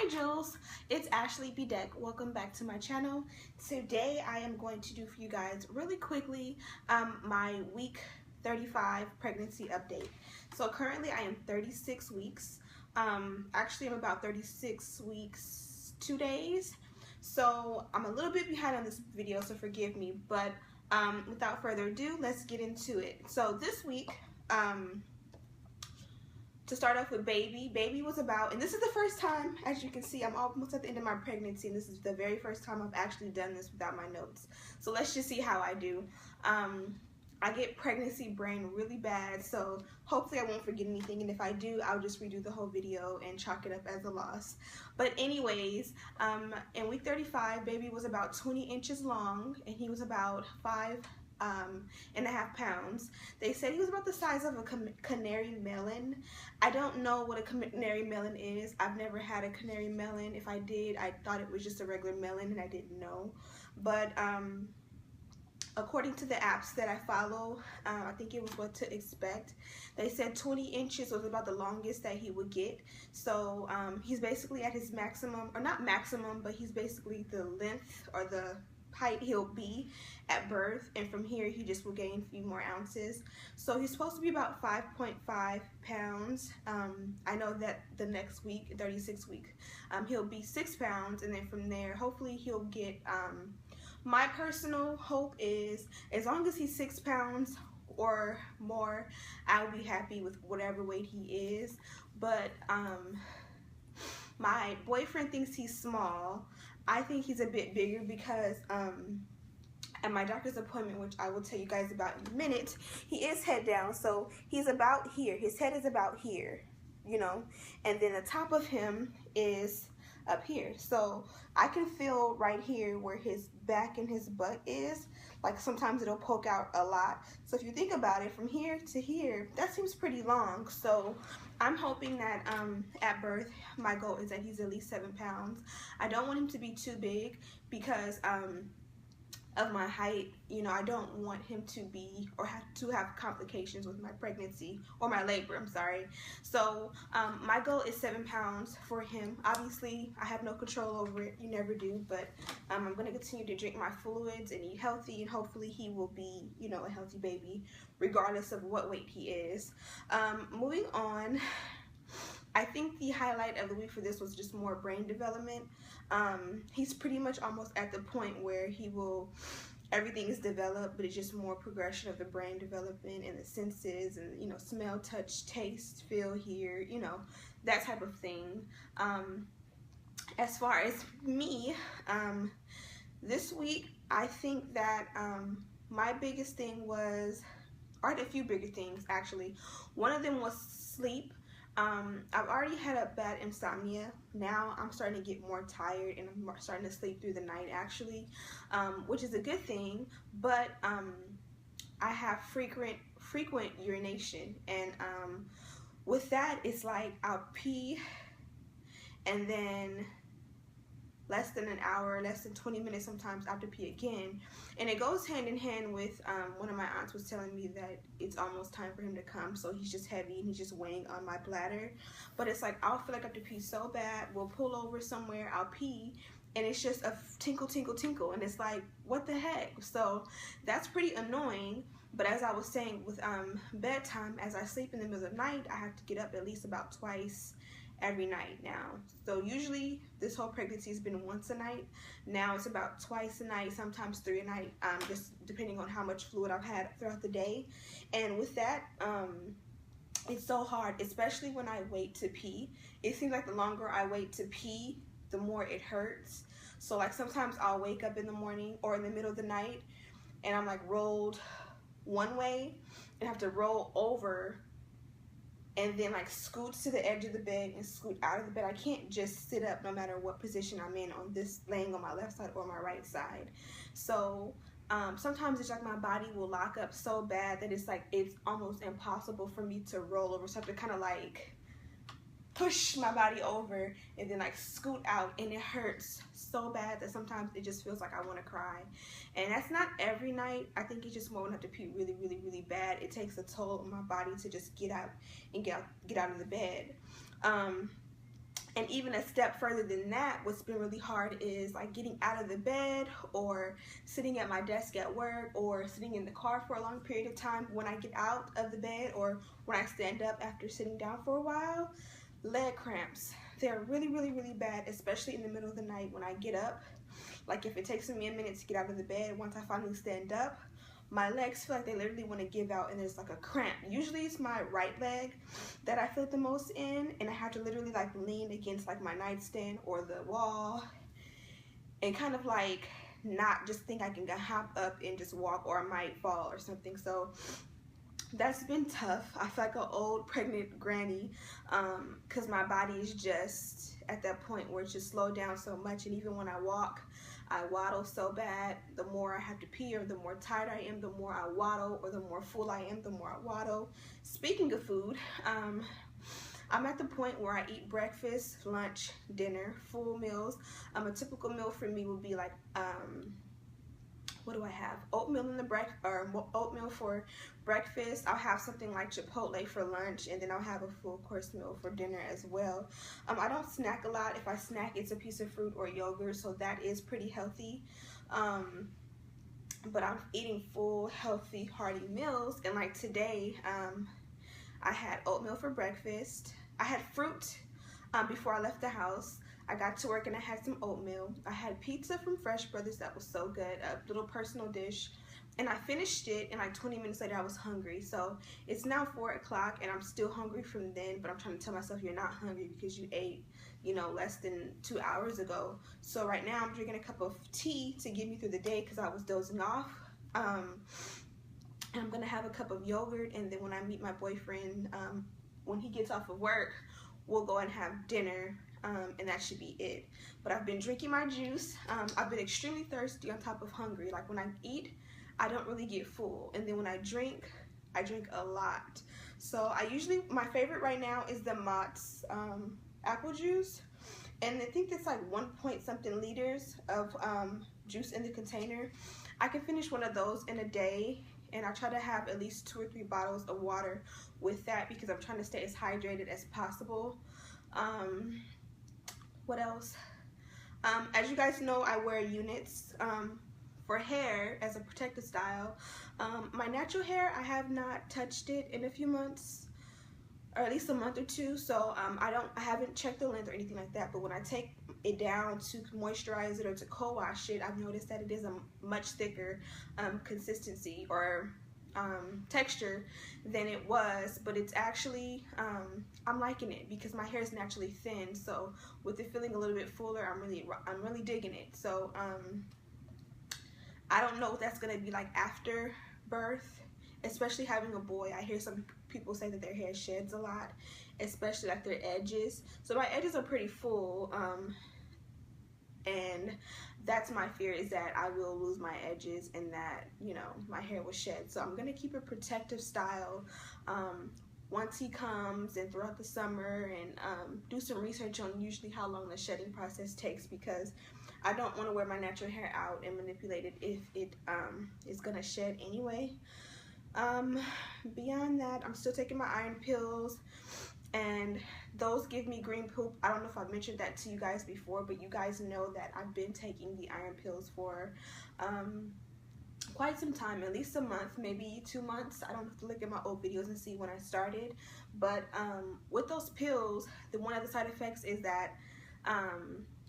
Hi Jules, it's Ashley Bedeck. Welcome back to my channel. Today I am going to do for you guys really quickly my week 35 pregnancy update. So currently I am 36 weeks. Actually I'm about 36 weeks 2 days. So I'm a little bit behind on this video, so forgive me, but without further ado, let's get into it. So this week, to start off with baby was about, and this is the first time, as you can see, I'm almost at the end of my pregnancy, and this is the very first time I've actually done this without my notes. So let's just see how I do. I get pregnancy brain really bad, so hopefully I won't forget anything, and if I do, I'll just redo the whole video and chalk it up as a loss. But anyways, in week 35, baby was about 20 inches long, and he was about 5.5 pounds. They said he was about the size of a canary melon. I don't know what a canary melon is. I've never had a canary melon. If I did, I thought it was just a regular melon and I didn't know. But according to the apps that I follow, I think it was what to expect. They said 20 inches was about the longest that he would get. So he's basically at his maximum, or not maximum, but he's basically the length or the height he'll be at birth, and from here he just will gain a few more ounces. So he's supposed to be about 5.5 pounds. I know that the next week, 36 week, he'll be 6 pounds, and then from there hopefully he'll get, my personal hope is as long as he's 6 pounds or more, I'll be happy with whatever weight he is. But my boyfriend thinks he's small. I think he's a bit bigger because at my doctor's appointment, which I will tell you guys about in a minute, he is head down, so he's about here. His head is about here, you know, and then the top of him is up here. So I can feel right here where his back and his butt is. Like sometimes it'll poke out a lot. So if you think about it, from here to here, that seems pretty long. So I'm hoping that at birth, my goal is that he's at least 7 pounds. I don't want him to be too big because of my height. You know, I don't want him to be or have complications with my pregnancy or my labor, I'm sorry. So my goal is 7 pounds for him. Obviously I have no control over it, you never do, but I'm going to continue to drink my fluids and eat healthy, and hopefully he will be, you know, a healthy baby regardless of what weight he is. Moving on, I think the highlight of the week for this was just more brain development. He's pretty much almost at the point where everything is developed, but it's just more progression of the brain development and the senses and, you know, smell, touch, taste, feel, hear, you know, that type of thing. As far as me, this week, I think that my biggest thing was, or I had a few bigger things actually. One of them was sleep. I've already had a bad insomnia. Now I'm starting to get more tired and I'm starting to sleep through the night actually, which is a good thing, but I have frequent urination, and with that it's like I'll pee and then less than an hour, less than 20 minutes sometimes I have to pee again. And it goes hand in hand with, one of my aunts was telling me that it's almost time for him to come, so he's just heavy and he's just weighing on my bladder. But it's like, I'll feel like I have to pee so bad, we'll pull over somewhere, I'll pee, and it's just a tinkle, tinkle, tinkle, and it's like, what the heck? So that's pretty annoying. But as I was saying with bedtime, as I sleep in the middle of the night, I have to get up at least about twice every night now. So usually this whole pregnancy has been once a night. Now it's about twice a night, sometimes 3 a night, just depending on how much fluid I've had throughout the day. And with that, it's so hard, especially when I wait to pee. It seems like the longer I wait to pee, the more it hurts. So like sometimes I'll wake up in the morning or in the middle of the night and I'm like rolled one way and have to roll over and then like scoot to the edge of the bed and scoot out of the bed. I can't just sit up no matter what position I'm in, on this, laying on my left side or my right side. So sometimes it's like my body will lock up so bad that it's like it's almost impossible for me to roll over. So I have to kind of like push my body over and then like scoot out, and it hurts so bad that sometimes it just feels like I want to cry. And that's not every night. I think it's just more when I have to pee really, really, really bad. It takes a toll on my body to just get out and get out of the bed. And even a step further than that, what's been really hard is like getting out of the bed or sitting at my desk at work or sitting in the car for a long period of time. When I get out of the bed or when I stand up after sitting down for a while, leg cramps. They're really, really, really bad, especially in the middle of the night when I get up. Like if it takes me a minute to get out of the bed, once I finally stand up, my legs feel like they literally want to give out and there's like a cramp. Usually it's my right leg that I feel it the most in, and I have to literally like lean against like my nightstand or the wall and kind of like not just think I can hop up and just walk, or I might fall or something. So that's been tough. I feel like an old pregnant granny because my body is just at that point where it's just slowed down so much, and even when I walk, I waddle so bad. The more I have to pee or the more tired I am, the more I waddle, or the more full I am, the more I waddle. Speaking of food, I'm at the point where I eat breakfast, lunch, dinner, full meals. A typical meal for me would be like, what do I have? Oatmeal oatmeal for breakfast. I'll have something like Chipotle for lunch, and then I'll have a full course meal for dinner as well. I don't snack a lot. If I snack, it's a piece of fruit or yogurt, so that is pretty healthy. But I'm eating full, healthy, hearty meals. And like today, I had oatmeal for breakfast. I had fruit before I left the house. I got to work and I had some oatmeal. I had pizza from Fresh Brothers that was so good, a little personal dish. And I finished it, and like 20 minutes later I was hungry. So it's now 4 o'clock and I'm still hungry from then, but I'm trying to tell myself you're not hungry because you ate, you know, less than 2 hours ago. So right now I'm drinking a cup of tea to get me through the day because I was dozing off. And I'm gonna have a cup of yogurt, and then when I meet my boyfriend, when he gets off of work, we'll go and have dinner. And that should be it. But I've been drinking my juice. I've been extremely thirsty on top of hungry. Like when I eat, I don't really get full. And then when I drink a lot. So my favorite right now is the Mott's apple juice. And I think that's like 1 point something liters of juice in the container. I can finish one of those in a day. And I try to have at least 2 or 3 bottles of water with that because I'm trying to stay as hydrated as possible. What else? As you guys know, I wear units for hair as a protective style. My natural hair, I have not touched it in a few months, or at least a month or two. So I haven't checked the length or anything like that. But when I take it down to moisturize it or to co-wash it, I've noticed that it is a much thicker consistency or texture than it was. But it's actually I'm liking it because my hair is naturally thin, so with it feeling a little bit fuller, I'm really digging it. So I don't know what that's gonna be like after birth, especially having a boy. I hear some people say that their hair sheds a lot, especially like their edges. So my edges are pretty full, and that's my fear, is that I will lose my edges and that, you know, my hair will shed. So I'm gonna keep a protective style once he comes and throughout the summer, and do some research on usually how long the shedding process takes, because I don't want to wear my natural hair out and manipulate it if it is gonna shed anyway. Beyond that, I'm still taking my iron pills, and those give me green poop. I don't know if I've mentioned that to you guys before, but you guys know that I've been taking the iron pills for quite some time, at least a month, maybe 2 months. I don't have to look at my old videos and see when I started, but with those pills, one of the side effects is that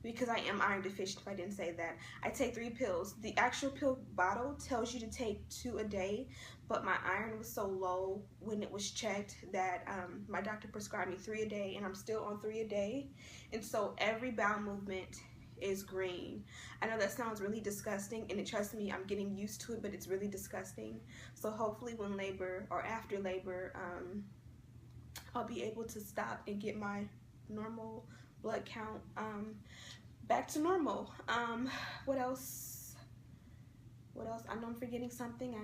because I am iron deficient, if I didn't say that, I take 3 pills. The actual pill bottle tells you to take 2 a day, but my iron was so low when it was checked that my doctor prescribed me 3 a day, and I'm still on 3 a day. And so every bowel movement is green. I know that sounds really disgusting, and trust me, I'm getting used to it, but it's really disgusting. So hopefully when labor or after labor, I'll be able to stop and get my normal blood count back to normal. What else? I know I'm forgetting something.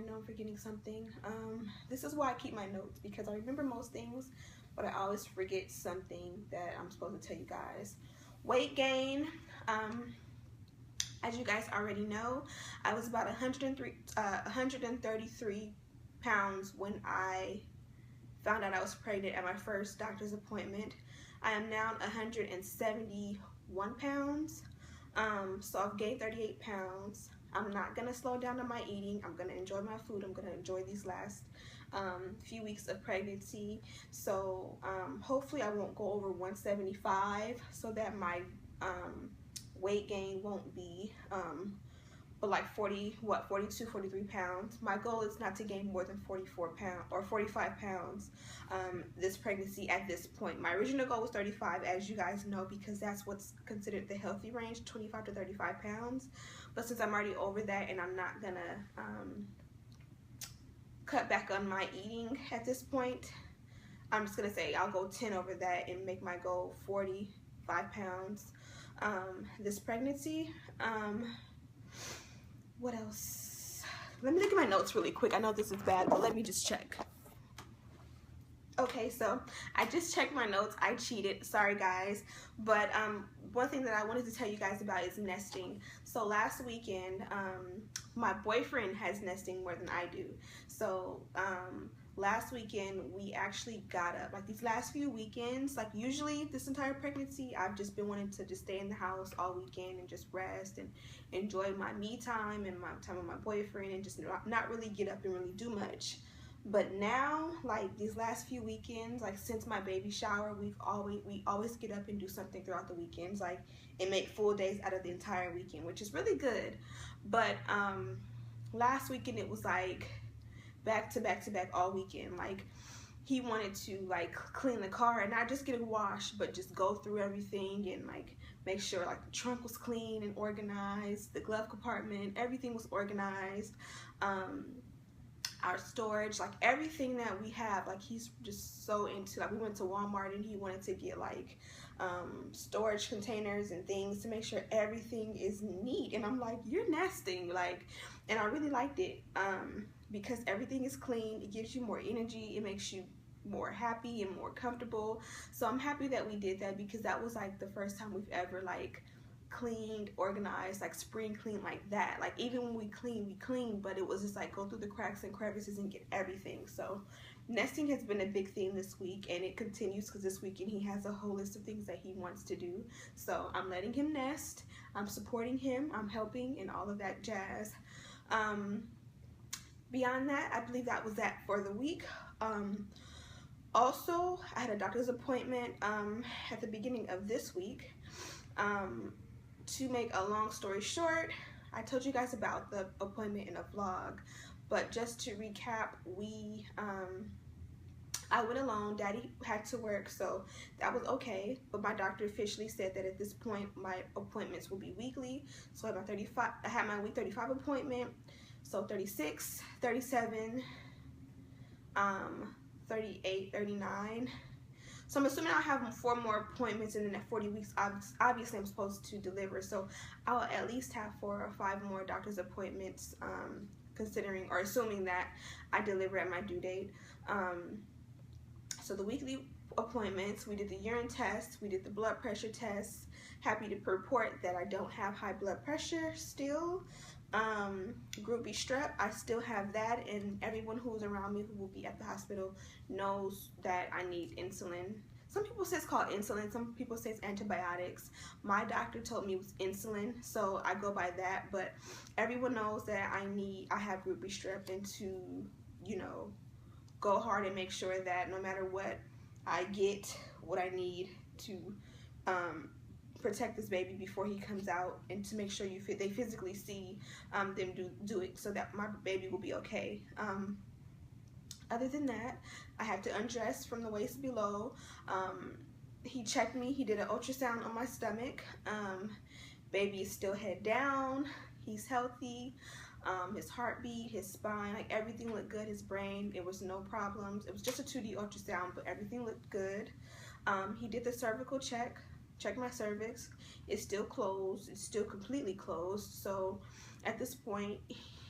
This is why I keep my notes, because I remember most things, but I always forget something that I'm supposed to tell you guys. Weight gain. As you guys already know, I was about 133 pounds when I found out I was pregnant at my first doctor's appointment. I am now 171 pounds. So I've gained 38 pounds. I'm not going to slow down on my eating. I'm going to enjoy my food. I'm going to enjoy these last few weeks of pregnancy. So hopefully I won't go over 175 so that my weight gain won't be but like 42, 43 pounds. My goal is not to gain more than 44 pounds or 45 pounds this pregnancy at this point. My original goal was 35, as you guys know, because that's what's considered the healthy range, 25 to 35 pounds. But since I'm already over that and I'm not gonna cut back on my eating at this point, I'm just gonna say I'll go 10 over that and make my goal 45 pounds this pregnancy. What else? Let me look at my notes really quick. I know this is bad, but let me just check. Okay, so I just checked my notes. I cheated. Sorry, guys. But one thing that I wanted to tell you guys about is nesting. So last weekend, my boyfriend has nesting more than I do. So last weekend, we actually got up. Like these last few weekends, like usually this entire pregnancy, I've just been wanting to just stay in the house all weekend and just rest and enjoy my me time and my time with my boyfriend and just not really get up and really do much. But now, like these last few weekends, like since my baby shower, we always get up and do something throughout the weekends, like and make full days out of the entire weekend, which is really good. But last weekend it was like back to back to back all weekend. Like he wanted to like clean the car and not just get it washed, but just go through everything and like make sure like the trunk was clean and organized, the glove compartment, everything was organized. Our storage, like everything that we have, like he's just so into. Like we went to Walmart and he wanted to get like storage containers and things to make sure everything is neat. And I'm like, you're nesting, like, and I really liked it because everything is clean. It gives you more energy. It makes you more happy and more comfortable. So I'm happy that we did that because that was like the first time we've ever like cleaned, organized, like spring clean like that. Like even when we clean, but it was just like go through the cracks and crevices and get everything. So nesting has been a big theme this week, and it continues because this weekend he has a whole list of things that he wants to do. So I'm letting him nest, I'm supporting him, I'm helping, and all of that jazz. Beyond that, I believe that was that for the week. Also, I had a doctor's appointment at the beginning of this week. To make a long story short, I told you guys about the appointment in a vlog, but just to recap, I went alone. Daddy had to work, so that was okay, but my doctor officially said that at this point my appointments will be weekly. So I had my week 35 appointment, so 36, 37, 38, 39. So I'm assuming I'll have 4 more appointments in the next 40 weeks. Obviously, I'm supposed to deliver, so I'll at least have 4 or 5 more doctor's appointments, considering or assuming that I deliver at my due date. So the weekly appointments, we did the urine test, we did the blood pressure test. Happy to report that I don't have high blood pressure still. Group B strep, I still have that, and everyone who's around me who will be at the hospital knows that I need insulin. Some people say it's called insulin, some people say it's antibiotics. My doctor told me it was insulin, so I go by that, but everyone knows that I have group B strep, and to, you know, go hard and make sure that no matter what, I get what I need to protect this baby before he comes out, and to make sure they physically see them do it so that my baby will be okay. Other than that, I had to undress from the waist below. He checked me. He did an ultrasound on my stomach. Baby is still head down. He's healthy. His heartbeat, his spine, like everything looked good. His brain, it was no problems. It was just a 2D ultrasound, but everything looked good. He did the cervical check. Check my cervix. It's still closed. It's still completely closed. So at this point,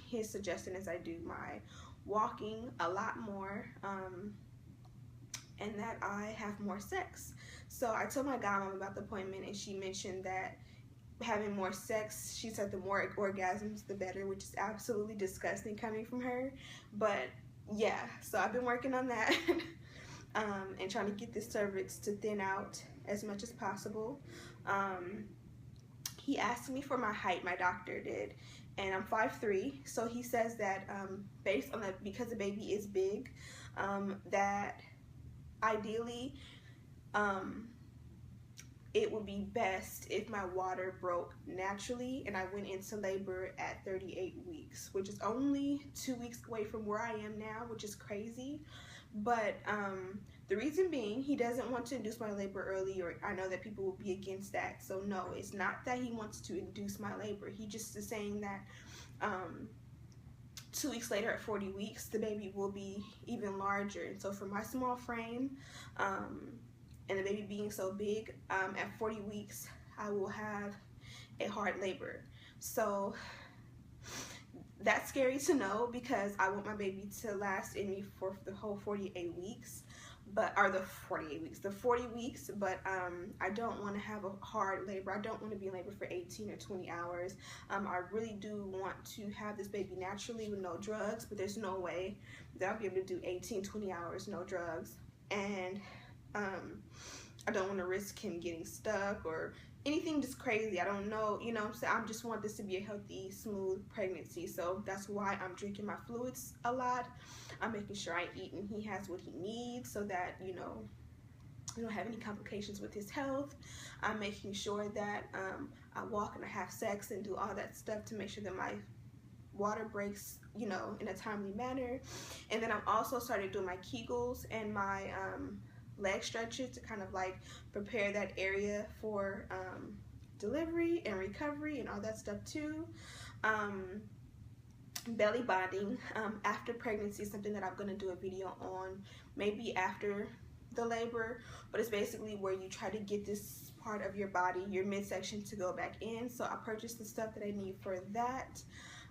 his suggestion is I do my walking a lot more, and that I have more sex. So I told my godmom about the appointment, and she mentioned that having more sex, she said the more orgasms the better, which is absolutely disgusting coming from her. But yeah, so I've been working on that. and trying to get this cervix to thin out as much as possible. He asked me for my height, my doctor did, and I'm 5'3", so he says that based on that, because the baby is big, that ideally it would be best if my water broke naturally and I went into labor at 38 weeks, which is only 2 weeks away from where I am now, which is crazy. But the reason being, he doesn't want to induce my labor early, or I know that people will be against that. So no, it's not that he wants to induce my labor. He just is saying that 2 weeks later at 40 weeks, the baby will be even larger. And so for my small frame, and the baby being so big, at 40 weeks, I will have a hard labor. So that's scary to know, because I want my baby to last in me for the whole 48 weeks, or the 40 weeks, but I don't want to have a hard labor. I don't want to be in labor for 18 or 20 hours. I really do want to have this baby naturally with no drugs, but there's no way that I'll be able to do 18, 20 hours, no drugs. And I don't want to risk him getting stuck or anything just crazy. I don't know, you know what I'm saying? I just want this to be a healthy, smooth pregnancy. So that's why I'm drinking my fluids a lot. I'm making sure I eat and he has what he needs, so that, you know, I don't have any complications with his health. I'm making sure that I walk and I have sex and do all that stuff to make sure that my water breaks, you know, in a timely manner. And then I'm also started doing my Kegels and my leg stretches to kind of like prepare that area for delivery and recovery and all that stuff too. Belly bonding after pregnancy is something that I'm going to do a video on, maybe after the labor, but it's basically where you try to get this part of your body, your midsection, to go back in. So I purchased the stuff that I need for that.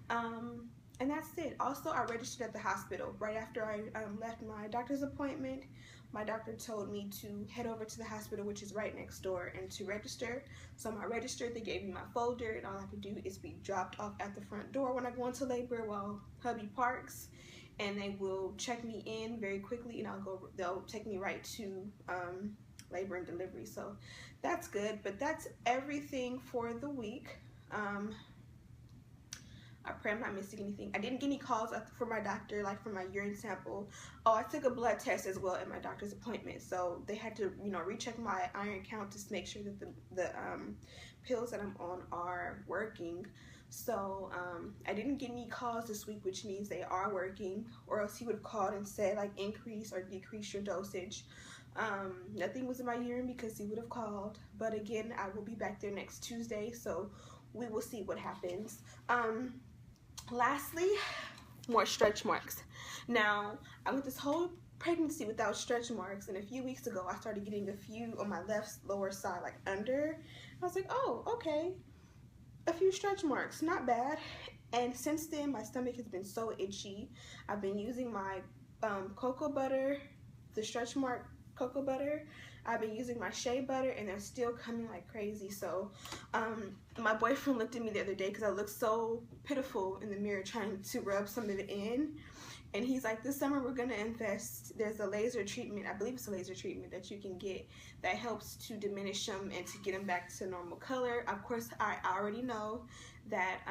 And that's it. Also, I registered at the hospital right after I left my doctor's appointment. My doctor told me to head over to the hospital, which is right next door, and to register. So I registered. They gave me my folder, and all I have to do is be dropped off at the front door when I go into labor while hubby parks, and they will check me in very quickly, and they'll take me right to labor and delivery. So that's good. But that's everything for the week. I pray I'm not missing anything. I didn't get any calls for my doctor, like for my urine sample. Oh, I took a blood test as well at my doctor's appointment. So they had to, you know, recheck my iron count to make sure that the pills that I'm on are working. So I didn't get any calls this week, which means they are working, or else he would have called and said like increase or decrease your dosage. Nothing was in my urine because he would have called. But again, I will be back there next Tuesday, so we will see what happens. Lastly, more stretch marks. Now, I went this whole pregnancy without stretch marks, and a few weeks ago I started getting a few on my left lower side, like under. I was like, oh, okay, a few stretch marks, not bad. And since then, my stomach has been so itchy. I've been using my cocoa butter, the stretch mark cocoa butter. I've been using my shea butter, and they're still coming like crazy. So my boyfriend looked at me the other day because I looked so pitiful in the mirror trying to rub some of it in, and he's like, this summer we're gonna invest. There's a laser treatment, I believe it's a laser treatment that you can get that helps to diminish them and to get them back to normal color. Of course, I already know that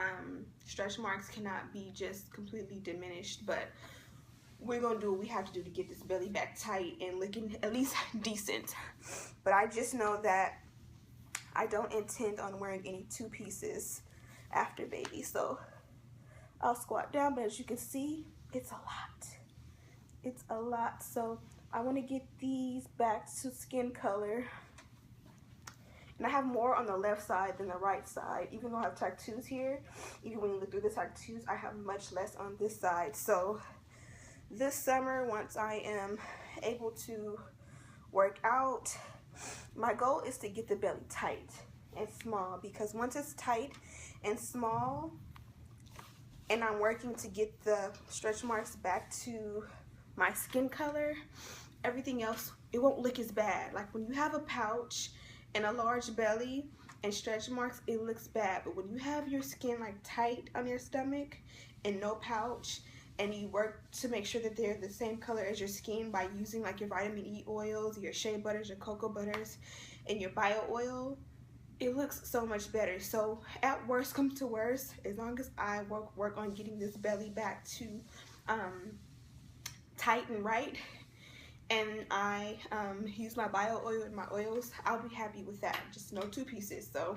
stretch marks cannot be just completely diminished, but we're gonna do what we have to do to get this belly back tight and looking at least decent. But I just know that I don't intend on wearing any two pieces after baby. So I'll squat down, but as you can see, it's a lot. It's a lot. So I want to get these back to skin color. And I have more on the left side than the right side. Even though I have tattoos here, even when you look through the tattoos, I have much less on this side. So this summer, once I am able to work out, my goal is to get the belly tight and small, because once it's tight and small and I'm working to get the stretch marks back to my skin color, everything else, it won't look as bad. Like when you have a pouch and a large belly and stretch marks, it looks bad. But when you have your skin like tight on your stomach and no pouch, and you work to make sure that they're the same color as your skin by using like your vitamin E oils, your shea butters, your cocoa butters, and your bio oil, it looks so much better. So at worst come to worst, as long as I work on getting this belly back to tight and right, and I use my bio oil and my oils, I'll be happy with that. Just no two pieces. So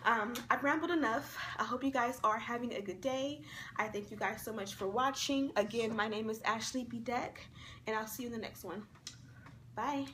I've rambled enough. I hope you guys are having a good day. I thank you guys so much for watching. Again, my name is AshleyBedeck, and I'll see you in the next one. Bye.